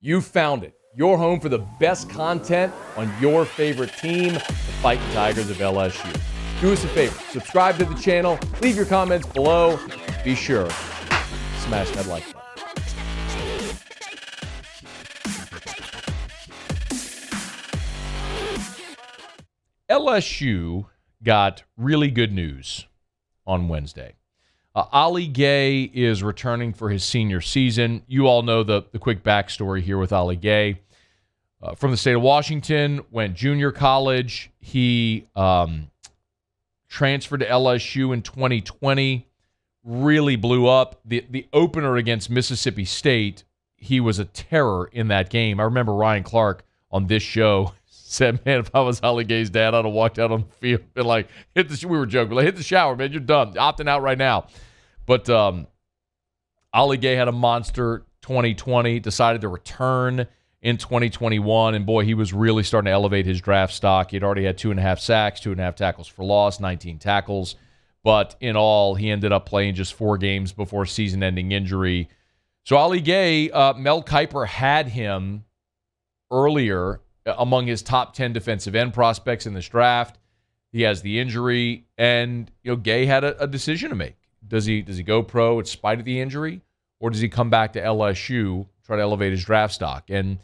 You found it. Your home for the best content on your favorite team, the Fighting Tigers of LSU. Do us a favor. Subscribe to the channel. Leave your comments below. Be sure to smash that like button. LSU got really good news on Wednesday. Ali Gaye is returning for his senior season. You all know the quick backstory here with Ali Gaye. From the state of Washington, went junior college. He transferred to LSU in 2020, really blew up. The opener against Mississippi State, he was a terror in that game. I remember Ryan Clark on this show said, man, if I was Ali Gaye's dad, I'd have walked out on the field and we were joking, hit the shower, man, you're done. Opting out right now. But Ali Gaye had a monster 2020, decided to return in 2021, and boy, he was really starting to elevate his draft stock. He'd already had 2.5 sacks, 2.5 tackles for loss, 19 tackles. But in all, he ended up playing just 4 games before season-ending injury. So Ali Gaye, Mel Kiper had him earlier among his top 10 defensive end prospects in this draft. He has the injury, and Gaye had a decision to make. Does he go pro in spite of the injury, or does he come back to LSU, try to elevate his draft stock? And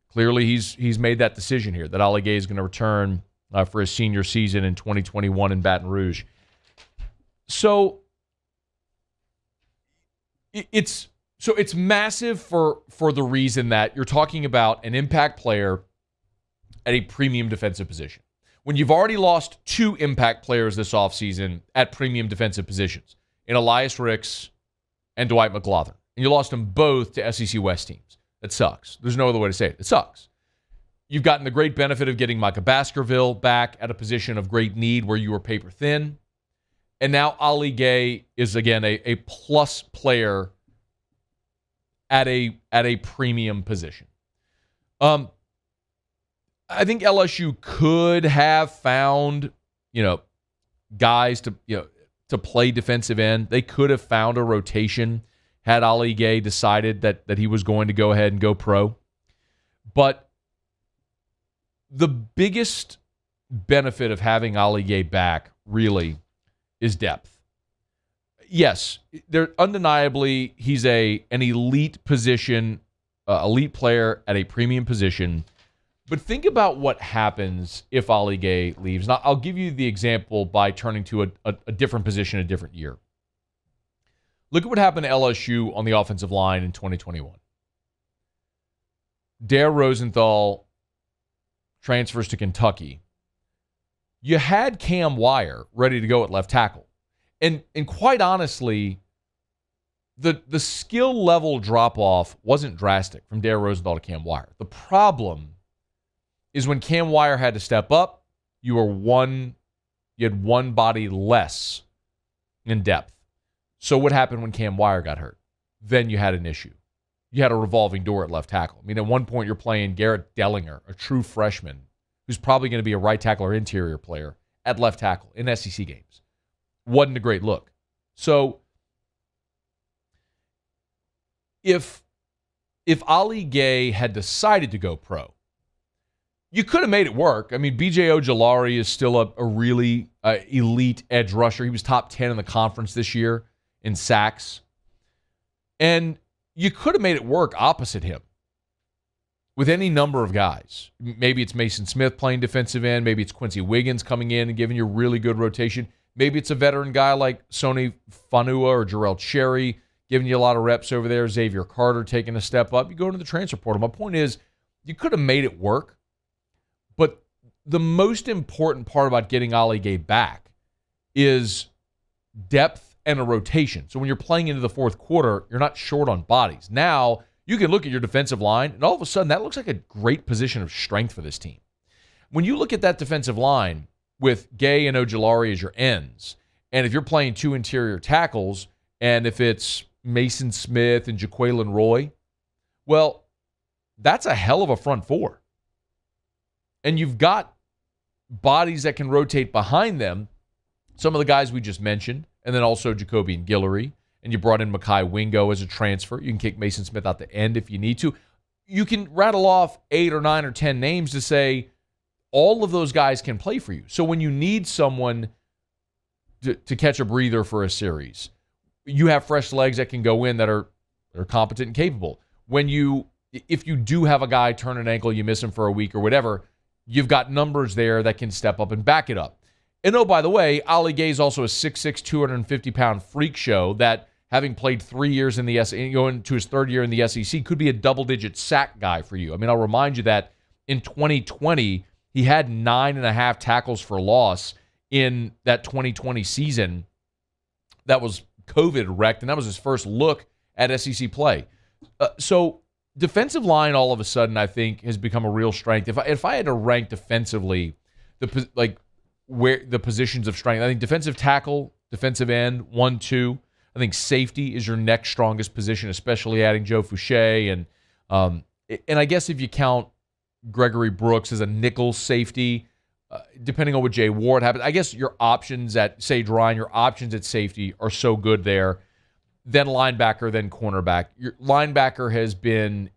clearly he's made that decision here, that Ali Gaye is going to return for his senior season in 2021 in Baton Rouge. So it's massive for the reason that you're talking about an impact player at a premium defensive position. When you've already lost 2 impact players this offseason at premium defensive positions, in Elias Ricks and Dwight McGlothern, and you lost them both to SEC West teams. That sucks. There's no other way to say it. It sucks. You've gotten the great benefit of getting Micah Baskerville back at a position of great need where you were paper thin. And now Ali Gaye is, again, a plus player at a premium position. I think LSU could have found, guys to play defensive end. They could have found a rotation had Ali Gaye decided that he was going to go ahead and go pro. But the biggest benefit of having Ali Gaye back really is depth. Yes, undeniably he's an elite position, elite player at a premium position. But think about what happens if Ali Gaye leaves. Now, I'll give you the example by turning to a different position a different year. Look at what happened to LSU on the offensive line in 2021. Dare Rosenthal transfers to Kentucky. You had Cam Wire ready to go at left tackle. And quite honestly, the skill level drop-off wasn't drastic from Dare Rosenthal to Cam Wire. The problem is when Cam Wire had to step up, you had one body less in depth. So what happened when Cam Wire got hurt? Then you had an issue. You had a revolving door at left tackle. I mean, at one point you're playing Garrett Dellinger, a true freshman, who's probably going to be a right tackle or interior player at left tackle in SEC games. Wasn't a great look. So if Ali Gaye had decided to go pro, you could have made it work. I mean, B.J. Ojulari is still a really elite edge rusher. He was top 10 in the conference this year in sacks. And you could have made it work opposite him with any number of guys. Maybe it's Mason Smith playing defensive end. Maybe it's Quincy Wiggins coming in and giving you really good rotation. Maybe it's a veteran guy like Sony Fanua or Jarrell Cherry giving you a lot of reps over there. Xavier Carter taking a step up. You go into the transfer portal. My point is, you could have made it work. But the most important part about getting Ali Gaye back is depth and a rotation. So when you're playing into the fourth quarter, you're not short on bodies. Now, you can look at your defensive line, and all of a sudden, that looks like a great position of strength for this team. When you look at that defensive line with Gaye and Ojulari as your ends, and if you're playing 2 interior tackles, and if it's Mason Smith and Jaquelin Roy, well, that's a hell of a front four. And you've got bodies that can rotate behind them. Some of the guys we just mentioned, and then also Jacoby and Guillory. And you brought in Mekhi Wingo as a transfer. You can kick Mason Smith out the end if you need to. you can rattle off 8 or 9 or 10 names to say all of those guys can play for you. So when you need someone to catch a breather for a series, you have fresh legs that can go in that are competent and capable. If you do have a guy turn an ankle, you miss him for a week or whatever, you've got numbers there that can step up and back it up. And oh, by the way, Ali Gaye is also a 6'6", 250-pound freak show that, having played 3 years in the SEC, going to his third year in the SEC, could be a double-digit sack guy for you. I mean, I'll remind you that in 2020, he had 9.5 tackles for loss in that 2020 season. That was COVID-wrecked, and that was his first look at SEC play. So defensive line, all of a sudden, I think, has become a real strength. If I had to rank defensively, where the positions of strength, I think defensive tackle, defensive end, 1, 2. I think safety is your next strongest position, especially adding Joe Fouché. And I guess if you count Gregory Brooks as a nickel safety, depending on what Jay Ward happens, I guess your options at Sage Ryan, your options at safety are so good there. Then linebacker, then cornerback. Your linebacker has been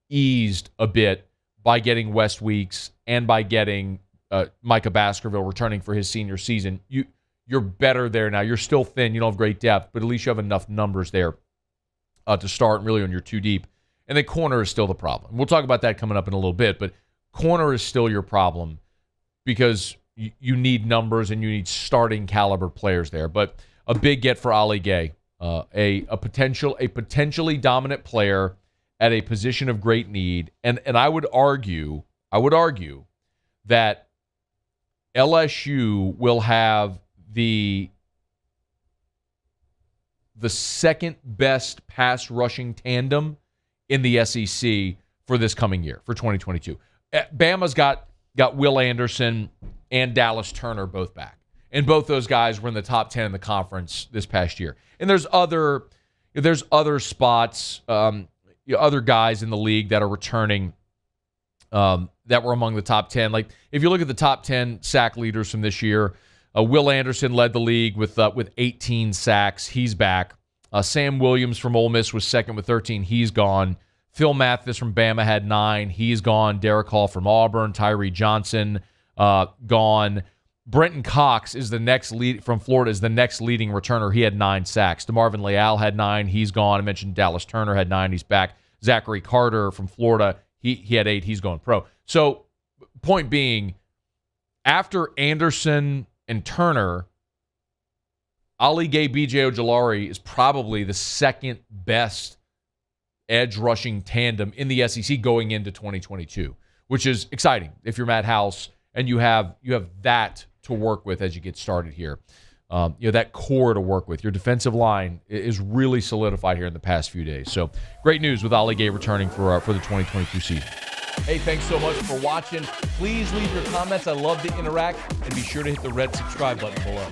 eased a bit by getting West Weeks and by getting Micah Baskerville returning for his senior season. You're better there now. You're still thin. You don't have great depth, but at least you have enough numbers there to start really when you're too deep. And then corner is still the problem. We'll talk about that coming up in a little bit, but corner is still your problem because you need numbers and you need starting caliber players there. But a big get for Ali Gaye, a potentially dominant player at a position of great need. And I would argue that LSU will have the second best pass rushing tandem in the SEC for this coming year, for 2022. Bama's got Will Anderson and Dallas Turner both back. And both those guys were in the top 10 in the conference this past year. And there's other spots, other guys in the league that are returning that were among the top 10. Like if you look at the top 10 sack leaders from this year, Will Anderson led the league with 18 sacks. He's back. Sam Williams from Ole Miss was second with 13. He's gone. Phil Mathis from Bama had 9. He's gone. Derek Hall from Auburn. Tyree Johnson gone. Brenton Cox is the next lead from Florida, is the next leading returner. He had 9 sacks. DeMarvin Leal had 9. He's gone. I mentioned Dallas Turner had 9. He's back. Zachary Carter from Florida, he had 8. He's going pro. So point being, after Anderson and Turner, Ali Gaye, B.J. Ojulari is probably the second best edge rushing tandem in the SEC going into 2022, which is exciting if you're Matt House and you have that to work with as you get started here. That core to work with. Your defensive line is really solidified here in the past few days. So great news with Ali Gaye returning for the 2022 season. Hey, thanks so much for watching. Please leave your comments. I love to interact. And be sure to hit the red subscribe button below.